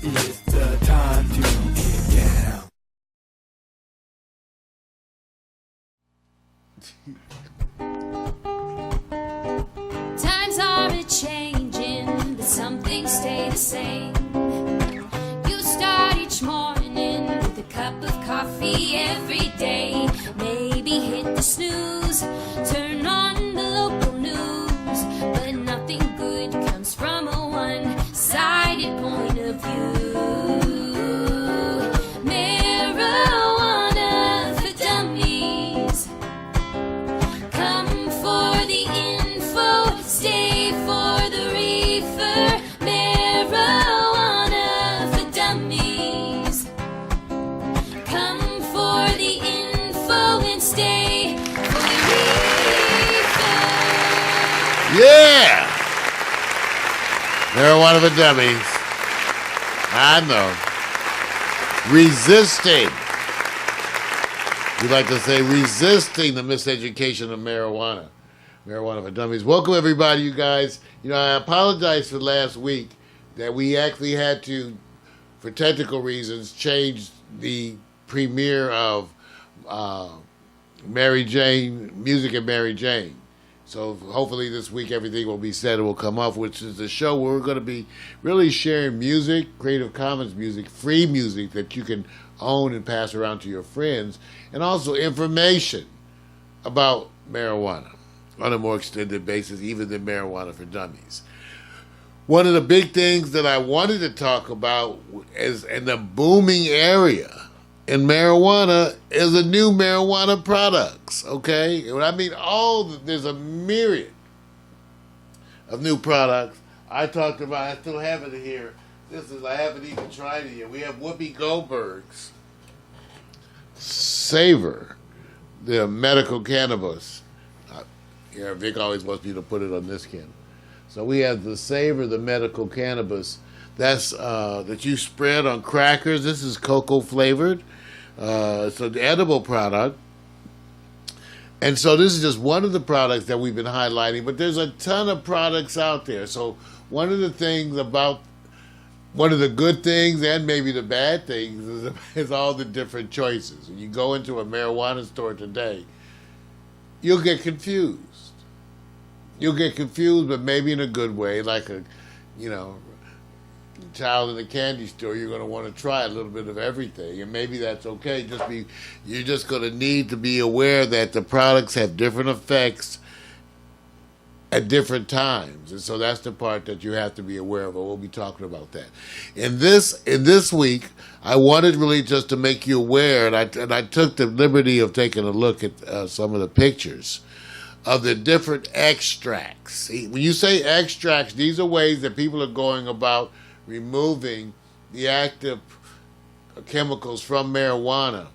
It's the time to get down. Times are a-changing, but some things stay the same. You start each morning with a cup of coffee every day. Maybe hit the snooze, turn on the local news, but nothing good comes from a one-sided point of view. Marijuana for dummies. Come for the info, stay for the reefer. Marijuana for dummies. Come for the info and stay for the reefer. Yeah! Marijuana for dummies. I know. Resisting. We like to say resisting the miseducation of marijuana. Marijuana for dummies. Welcome everybody, you guys. You know, I apologize for last week that we actually had to, for technical reasons, change the premiere of Mary Jane, Music and Mary Jane. So hopefully this week everything will be set and will come off, which is a show where we're going to be really sharing music, Creative Commons music, free music that you can own and pass around to your friends, and also information about marijuana on a more extended basis, even than Marijuana for Dummies. One of the big things that I wanted to talk about is in the booming area in marijuana is the new marijuana products, okay? And I mean, there's a myriad of new products. I talked about, I still have it here. I haven't even tried it yet. We have Whoopi Goldberg's Savor, the medical cannabis. Vic always wants me to put it on this can. So we have the Savor, the medical cannabis. That's that you spread on crackers. This is cocoa flavored. It's an edible product. And so this is just one of the products that we've been highlighting, but there's a ton of products out there. So one of the good things and maybe the bad things is all the different choices. When you go into a marijuana store today, you'll get confused. You'll get confused, but maybe in a good way, like a, child in a candy store. You're going to want to try a little bit of everything, and maybe that's okay. You're just going to need to be aware that the products have different effects at different times, and so that's the part that you have to be aware of. And we'll be talking about that in this week. I wanted really just to make you aware, and I took the liberty of taking a look at some of the pictures of the different extracts. See, when you say extracts, these are ways that people are going about removing the active chemicals from marijuana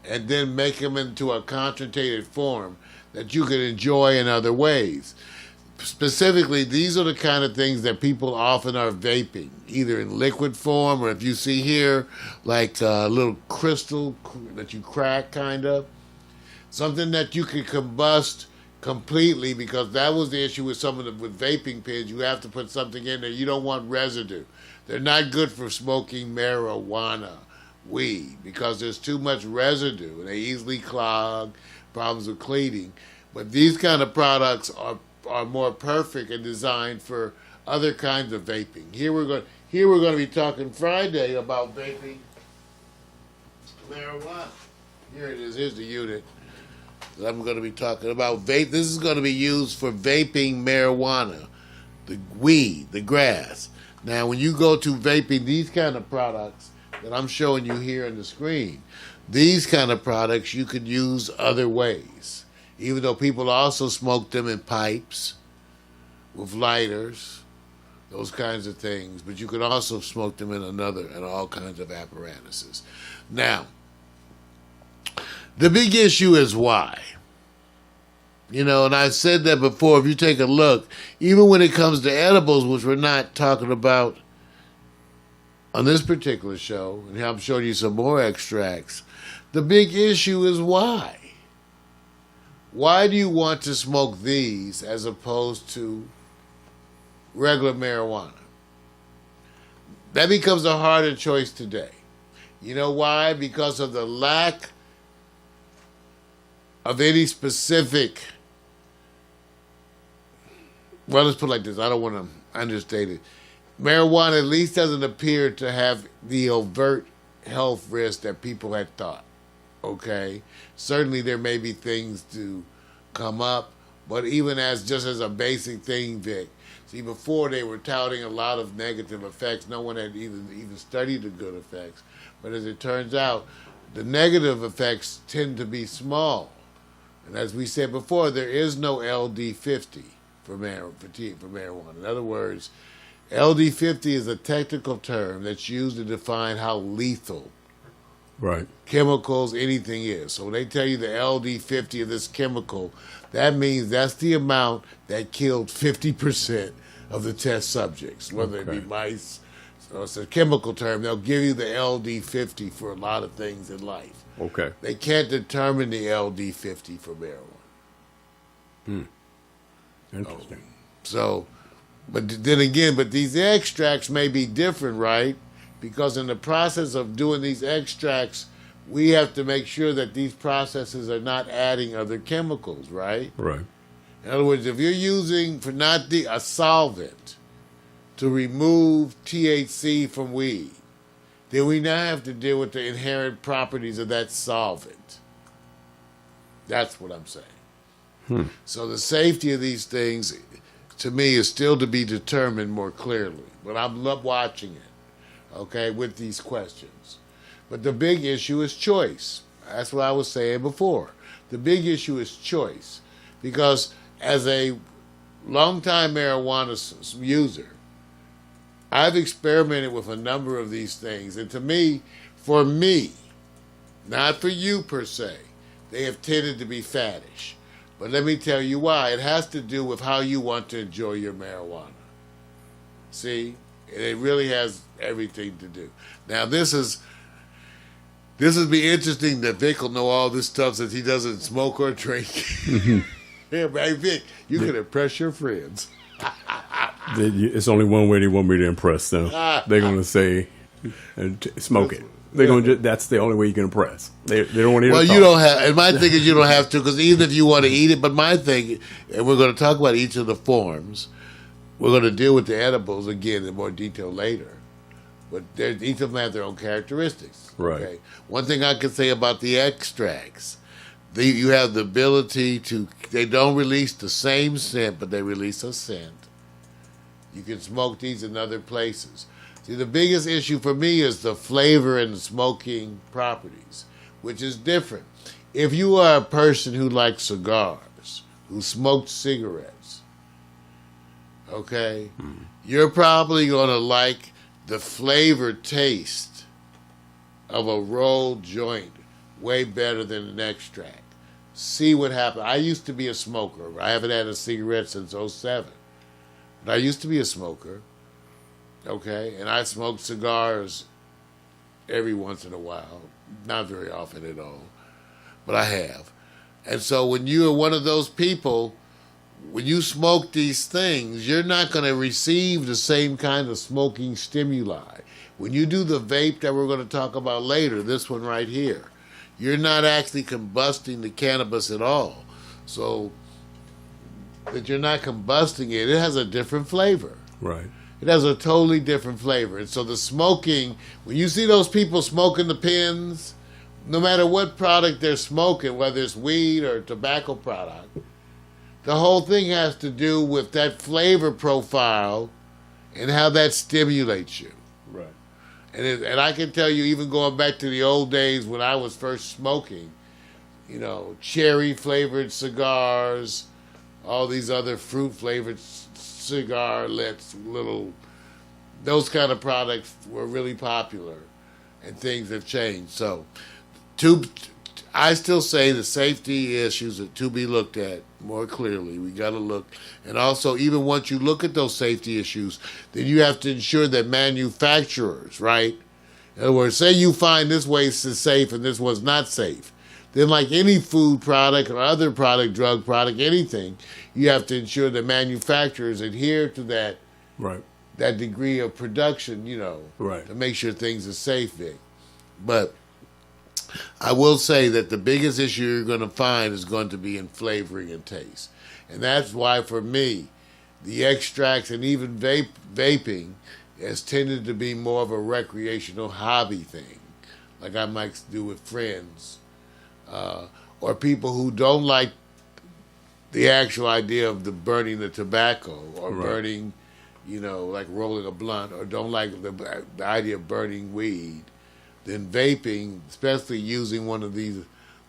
and then make them into a concentrated form that you can enjoy in other ways. Specifically, these are the kind of things that people often are vaping, either in liquid form or if you see here, like a little crystal that you crack, kind of. Something that you can combust completely, because that was the issue with with vaping pens. You have to put something in there. You don't want residue. They're not good for smoking marijuana weed because there's too much residue and they easily clog, problems with cleaning. But these kind of products are more perfect and designed for other kinds of vaping. Here we're going to be talking Friday about vaping marijuana. Here it is. Here's the unit. I'm going to be talking about vape. This is going to be used for vaping marijuana, the weed, the grass. Now, when you go to vaping these kind of products that I'm showing you here on the screen, these kind of products you could use other ways, even though people also smoke them in pipes, with lighters, those kinds of things. But you could also smoke them in all kinds of apparatuses. Now, the big issue is why. And I've said that before. If you take a look, even when it comes to edibles, which we're not talking about on this particular show, and I'm showing you some more extracts, the big issue is why. Why do you want to smoke these as opposed to regular marijuana? That becomes a harder choice today. You know why? Because of the lack of any specific. Well, let's put it like this. I don't want to understate it. Marijuana at least doesn't appear to have the overt health risk that people had thought. Okay? Certainly there may be things to come up, but even as a basic thing, Vic, see, before they were touting a lot of negative effects. No one had even studied the good effects. But as it turns out, the negative effects tend to be small. And as we said before, there is no LD50 for marijuana. In other words, LD50 is a technical term that's used to define how lethal chemicals, anything is. So when they tell you the LD50 of this chemical, that means that's the amount that killed 50% of the test subjects, whether it be mice. So it's a chemical term. They'll give you the LD50 for a lot of things in life. Okay. They can't determine the LD50 for marijuana. Interesting. But then again, these extracts may be different, right? Because in the process of doing these extracts, we have to make sure that these processes are not adding other chemicals, right? Right. In other words, if you're using a solvent to remove THC from weed, then we now have to deal with the inherent properties of that solvent. That's what I'm saying. So the safety of these things, to me, is still to be determined more clearly. But I'm watching it, okay, with these questions. But the big issue is choice. That's what I was saying before. The big issue is choice. Because as a longtime marijuana user, I've experimented with a number of these things. And to me, for me, not for you per se, they have tended to be faddish. But let me tell you why. It has to do with how you want to enjoy your marijuana. See? And it really has everything to do. Now, this would be interesting that Vic will know all this stuff since he doesn't smoke or drink. Yeah, hey, Vic, you can impress your friends. It's only one way they want me to impress them. They're going to say, smoke it. They're going to. That's the only way you can impress. They don't want to. Well, you don't have. And my thing is, you don't have to, because even if you want to eat it. But my thing, and we're going to talk about each of the forms. We're going to deal with the edibles again in more detail later. But each of them have their own characteristics. Right. Okay? One thing I can say about the extracts, you have the ability to. They don't release the same scent, but they release a scent. You can smoke these in other places. See, the biggest issue for me is the flavor and smoking properties, which is different. If you are a person who likes cigars, who smokes cigarettes, okay, you're probably going to like the flavor taste of a rolled joint way better than an extract. See what happens. I used to be a smoker. I haven't had a cigarette since 2007. But I used to be a smoker. Okay, and I smoke cigars every once in a while. Not very often at all, but I have. And so when you are one of those people, when you smoke these things, you're not going to receive the same kind of smoking stimuli. When you do the vape that we're going to talk about later, this one right here, you're not actually combusting the cannabis at all. So that you're not combusting it, it has a different flavor. Right. It has a totally different flavor. And so the smoking, when you see those people smoking the pins, no matter what product they're smoking, whether it's weed or tobacco product, the whole thing has to do with that flavor profile and how that stimulates you. Right. And I can tell you, even going back to the old days when I was first smoking, you know, cherry-flavored cigars, all these other fruit-flavored cigar-lets, those kind of products were really popular, and things have changed. So, I still say the safety issues are to be looked at more clearly. We got to look, and also even once you look at those safety issues, then you have to ensure that manufacturers, right? In other words, say you find this waste is safe and this was not safe. Then like any food product or other product, drug product, anything, you have to ensure that manufacturers adhere to that that degree of production, Right. to make sure things are safe, Vic. But I will say that the biggest issue you're going to find is going to be in flavoring and taste. And that's why, for me, the extracts and even vaping has tended to be more of a recreational hobby thing, like I might do with friends, or people who don't like the actual idea of burning the tobacco or Right. burning, like rolling a blunt, or don't like the idea of burning weed. Then vaping, especially using one of these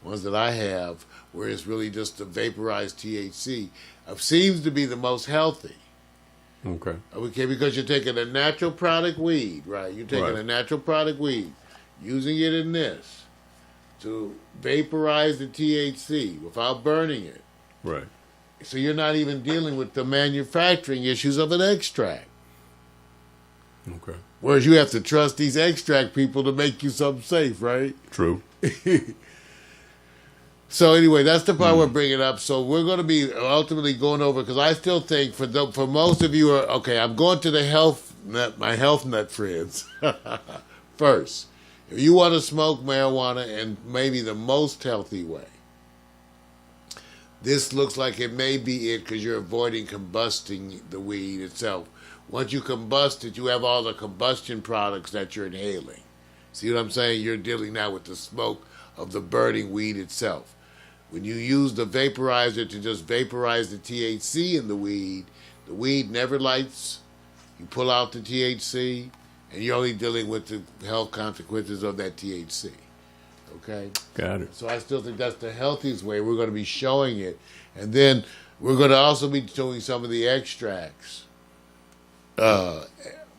ones that I have, where it's really just the vaporized THC, seems to be the most healthy. Okay. Okay, because you're taking a natural product weed, right? You're taking Right. a natural product weed, using it in this to vaporize the THC without burning it. Right. So you're not even dealing with the manufacturing issues of an extract. Okay. Whereas you have to trust these extract people to make you something safe, right? True. So anyway, that's the part we're bringing up. So we're going to be ultimately going over, because I still think for most of you I'm going to my health nut friends first. If you want to smoke marijuana in maybe the most healthy way, this looks like it may be it, because you're avoiding combusting the weed itself. Once you combust it, you have all the combustion products that you're inhaling. See what I'm saying? You're dealing now with the smoke of the burning weed itself. When you use the vaporizer to just vaporize the THC in the weed never lights. You pull out the THC, and you're only dealing with the health consequences of that THC. Okay? Got it. So I still think that's the healthiest way. We're going to be showing it. And then we're going to also be doing some of the extracts. I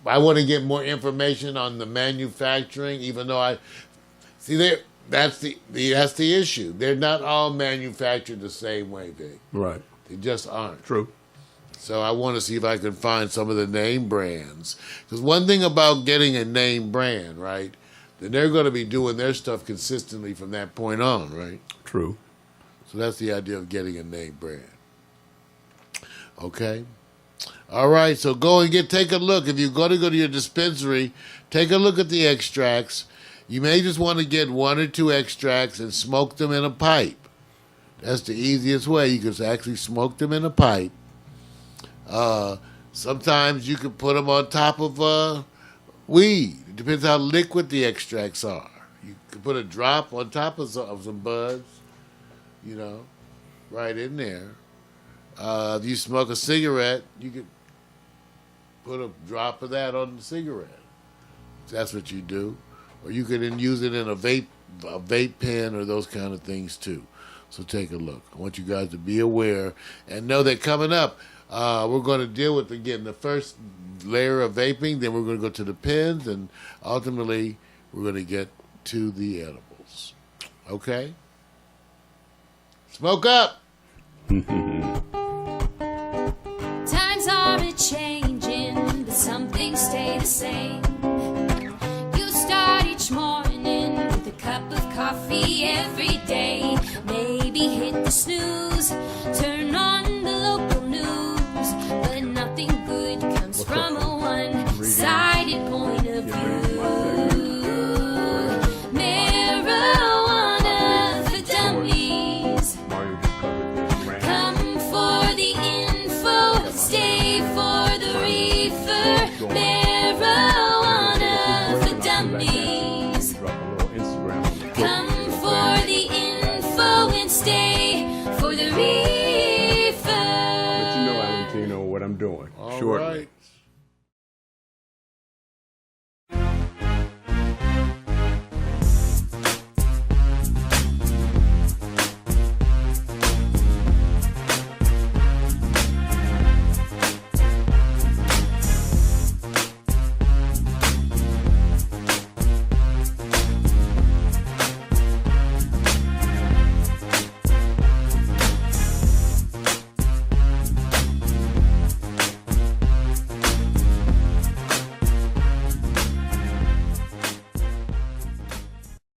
want to get more information on the manufacturing, even though that's the issue. They're not all manufactured the same way, Vic. Right. They just aren't. True. So I want to see if I can find some of the name brands. Because one thing about getting a name brand, right, then they're going to be doing their stuff consistently from that point on, right? True. So that's the idea of getting a name brand. Okay? All right, so take a look. If you're going to go to your dispensary, take a look at the extracts. You may just want to get 1 or 2 extracts and smoke them in a pipe. That's the easiest way. You can actually smoke them in a pipe. Sometimes you can put them on top of weed. It depends how liquid the extracts are. You can put a drop on top of some buds, right in there. If you smoke a cigarette, you could put a drop of that on the cigarette. That's what you do. Or you can use it in a vape pen or those kind of things too. So take a look. I want you guys to be aware and know that coming up, we're going to deal with, again, the first layer of vaping, then we're going to go to the pens, and ultimately we're going to get to the edibles. Okay? Smoke up! Times are a-changing, but some things stay the same. You start each morning with a cup of coffee every day. Maybe hit the snooze, turn on the local news, but nothing good comes from a one-sided point of view. Marijuana for dummies. Come for the info, stay for the reefer. Marijuana for dummies. Come for the info and stay for the reefer. But Valentino, what I'm doing. All Shortly. right.